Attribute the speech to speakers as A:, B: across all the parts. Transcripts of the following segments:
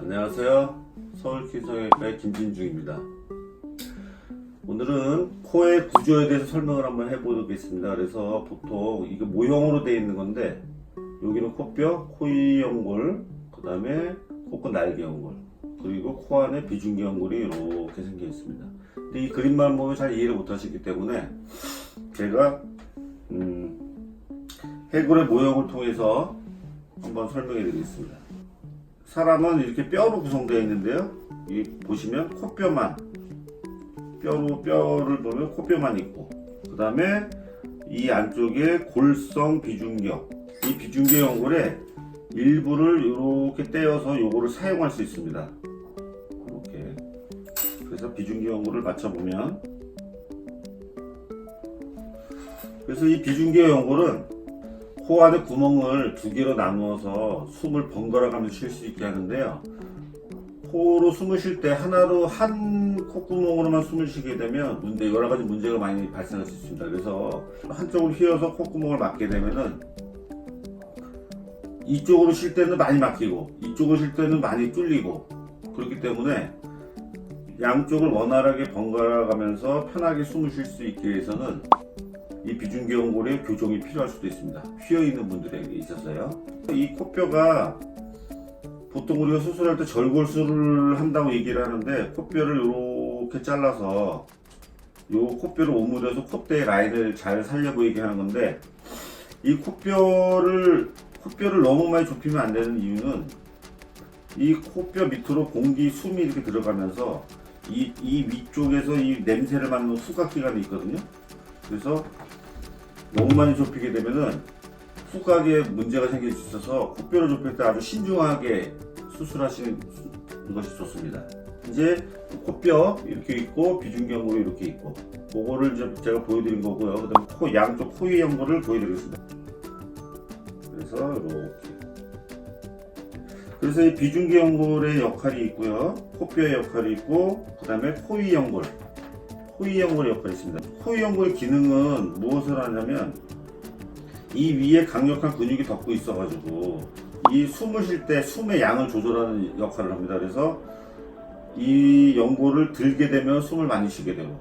A: 안녕하세요. 서울기성외과의 김진중입니다. 오늘은 코의 구조에 대해서 설명을 한번 해보겠습니다. 그래서 보통 이거 모형으로 되어 있는 건데, 여기는 코뼈, 코이 연골, 그 다음에 코끝 날개 연골, 그리고 코 안에 비중기 연골이 이렇게 생겨 있습니다. 근데 이 그림만 보면 잘 이해를 못 하시기 때문에 제가 해골의 모형을 통해서 한번 설명해 드리겠습니다. 사람은 이렇게 뼈로 구성되어 있는데요. 이 보시면 코뼈만, 뼈를 보면 코뼈만 있고, 그 다음에 이 안쪽에 골성 비중격, 이 비중격 연골의 일부를 이렇게 떼어서 요거를 사용할 수 있습니다. 이렇게. 그래서 비중격 연골을 맞춰보면, 그래서 이 비중격 연골은 코 안에 구멍을 두 개로 나누어서 숨을 번갈아 가면서 쉴 수 있게 하는데요. 코로 숨을 쉴 때 하나로 한 콧구멍으로만 숨을 쉬게 되면 여러 가지 문제가 많이 발생할 수 있습니다. 그래서 한쪽으로 휘어서 콧구멍을 막게 되면은 이쪽으로 쉴 때는 많이 막히고 이쪽으로 쉴 때는 많이 뚫리고, 그렇기 때문에 양쪽을 원활하게 번갈아 가면서 편하게 숨을 쉴 수 있게 위해서는 이 비중기 연골의 교정이 필요할 수도 있습니다. 휘어있는 분들에게 있어서요. 이 코뼈가 보통 우리가 수술할 때 절골술을 한다고 얘기를 하는데, 코뼈를 이렇게 잘라서 요 코뼈를 오므려서 콧대 라인을 잘 살려고 얘기하는 건데, 이 코뼈를 너무 많이 좁히면 안 되는 이유는 이 코뼈 밑으로 공기, 숨이 이렇게 들어가면서 이 위쪽에서 이 냄새를 맡는 후각기관이 있거든요. 그래서 너무 많이 좁히게 되면은 후각에 문제가 생길 수 있어서 코뼈를 좁힐 때 아주 신중하게 수술하시는 것이 좋습니다. 이제 코뼈 이렇게 있고 비중기 연골이 이렇게 있고, 그거를 이제 제가 보여드린 거고요. 그다음에 코 양쪽 코의 연골을 보여드리겠습니다. 그래서 이렇게. 그래서 이 비중기 연골의 역할이 있고요, 코뼈의 역할이 있고, 그다음에 코의 연골. 코의 연골의 역할이 있습니다. 코의 연골의 기능은 무엇을 하냐면, 이 위에 강력한 근육이 덮고 있어가지고 이 숨을 쉴 때 숨의 양을 조절하는 역할을 합니다. 그래서 이 연골을 들게 되면 숨을 많이 쉬게 되고,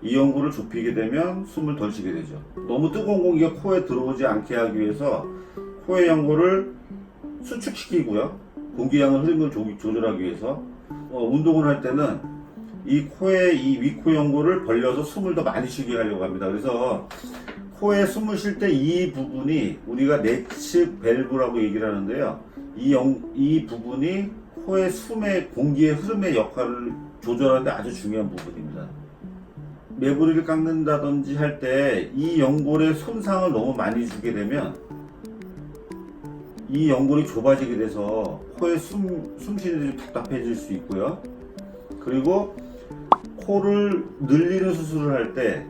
A: 이 연골을 좁히게 되면 숨을 덜 쉬게 되죠. 너무 뜨거운 공기가 코에 들어오지 않게 하기 위해서 코의 연골을 수축시키고요, 공기양을 흐름을 조절하기 위해서 운동을 할 때는 이 코의 이 위코 연골을 벌려서 숨을 더 많이 쉬게 하려고 합니다. 그래서 코에 숨을 쉴 때 이 부분이 우리가 내측 밸브라고 얘기를 하는데요. 이 부분이 코의 숨의 공기의 흐름의 역할을 조절하는 데 아주 중요한 부분입니다. 매부리를 깎는다든지 할 때 이 연골에 손상을 너무 많이 주게 되면 이 연골이 좁아지게 돼서 코에 숨쉬는 데 답답해질 수 있고요. 그리고 코를 늘리는 수술을 할 때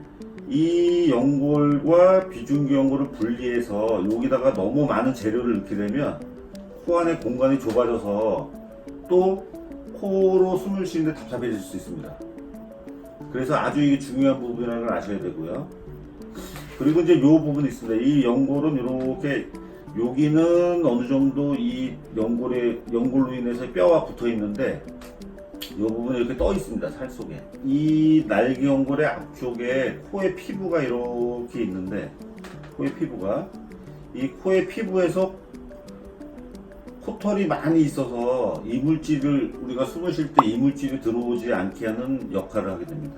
A: 이 연골과 비중기 연골을 분리해서 여기다가 너무 많은 재료를 넣게 되면 코 안에 공간이 좁아져서 또 코로 숨을 쉬는데 답답해질 수 있습니다. 그래서 아주 이게 중요한 부분이라는 걸 아셔야 되고요. 그리고 이제 이 부분이 있습니다. 이 연골은 이렇게, 여기는 어느 정도 이 연골로 인해서 뼈와 붙어 있는데, 이 부분이 이렇게 떠 있습니다. 살 속에. 이 날개 연골의 앞쪽에 코의 피부가 이렇게 있는데, 이 코의 피부에서 코털이 많이 있어서 이물질을, 우리가 숨을 쉴 때 이물질이 들어오지 않게 하는 역할을 하게 됩니다.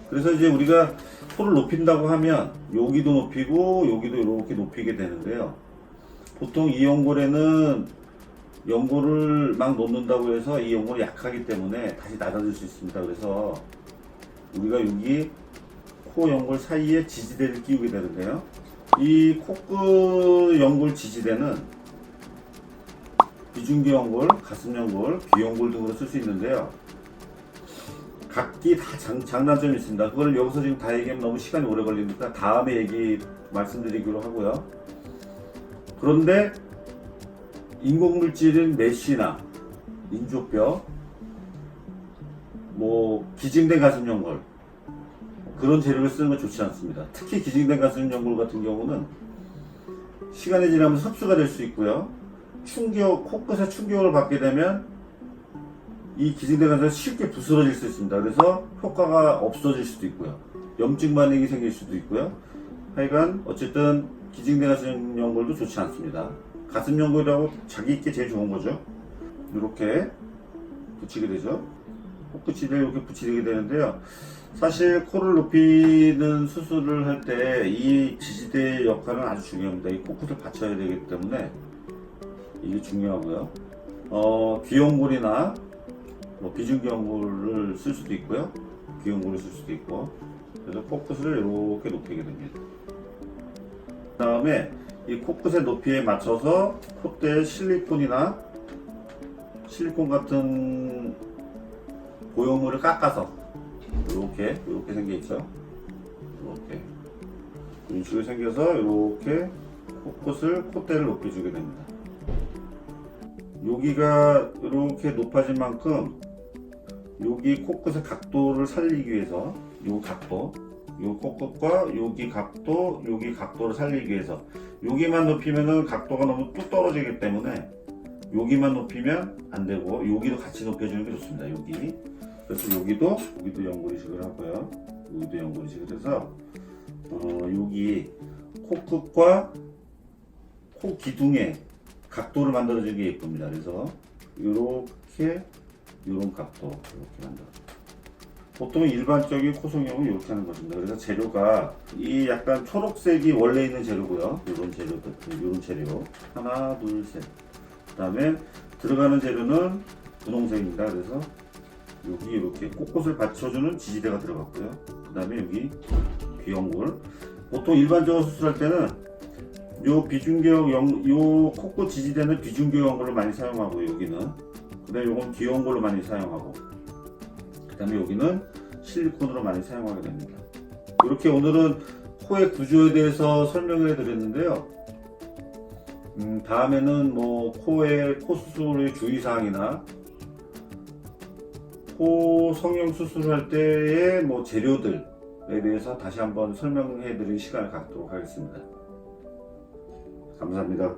A: 그래서 이제 우리가 코를 높인다고 하면 여기도 높이고 여기도 이렇게 높이게 되는데요. 보통 이 연골에는 연골을 막 놓는다고 해서 이 연골이 약하기 때문에 다시 낮아질 수 있습니다. 그래서 우리가 여기 코 연골 사이에 지지대를 끼우게 되는데요. 이 코끝 연골 지지대는 비중기 연골, 가슴 연골, 귀 연골 등으로 쓸 수 있는데요. 각기 다 장단점이 있습니다. 그걸 여기서 지금 다 얘기하면 너무 시간이 오래 걸리니까 다음에 말씀드리기로 하고요. 그런데 인공물질인 메쉬나 인조뼈, 기증된 가슴 연골, 그런 재료를 쓰는 건 좋지 않습니다. 특히 기증된 가슴 연골 같은 경우는 시간이 지나면서 흡수가 될 수 있고요. 코끝에 충격을 받게 되면 이 기증대가 쉽게 부스러질 수 있습니다. 그래서 효과가 없어질 수도 있고요. 염증 반응이 생길 수도 있고요. 하여간 어쨌든 기증대 가슴 연골도 좋지 않습니다. 가슴 연골이라고 자기 있게 제일 좋은 거죠. 이렇게 붙이게 되죠. 코끝을 이렇게 붙이게 되는데요. 사실 코를 높이는 수술을 할 때 이 지지대의 역할은 아주 중요합니다. 이 코끝을 받쳐야 되기 때문에 이게 중요하고요. 귀연골이나 비중귀연골을 쓸 수도 있고요. 귀연골을 쓸 수도 있고. 그래서 코끝을 이렇게 높이게 됩니다. 그 다음에 이 코끝의 높이에 맞춰서 콧대에 실리콘이나 실리콘 같은 고형물을 깎아서 이렇게 생겨있죠. 이렇게 이런 식으로 생겨서 이렇게 콧대를 높여주게 됩니다. 여기가 이렇게 높아진 만큼 여기 코끝의 각도를 살리기 위해서 요 각도, 요 코끝과 여기 각도를 살리기 위해서 여기만 높이면은 각도가 너무 뚝 떨어지기 때문에 여기만 높이면 안 되고 여기도 같이 높여주는 게 좋습니다. 여기. 그래서 여기도 연골이식을 하고요. 여기도 연골이식을 해서 여기 코끝과 코 기둥에 각도를 만들어주는 게 예쁩니다. 그래서 이렇게 이런 각도 이렇게 만들어. 보통 일반적인 코성형은 이렇게 하는 것입니다. 그래서 재료가 이 약간 초록색이 원래 있는 재료고요. 이런 재료들, 이런 재료 하나, 둘, 셋. 그다음에 들어가는 재료는 분홍색입니다. 그래서 여기 이렇게 코끝을 받쳐주는 지지대가 들어갔고요. 그다음에 여기 귀연골. 보통 일반적으로 수술할 때는 요 코끝 지지대는 비중귀연골로 많이 사용하고 여기는 그다음에 요건 귀연골로 많이 사용하고 그다음에 여기는 실리콘으로 많이 사용하게 됩니다. 이렇게 오늘은 코의 구조에 대해서 설명을 해드렸는데요. 다음에는 코 수술의 주의사항이나 코 성형 수술할 때의 재료들에 대해서 다시 한번 설명해 드릴 시간을 갖도록 하겠습니다. 감사합니다.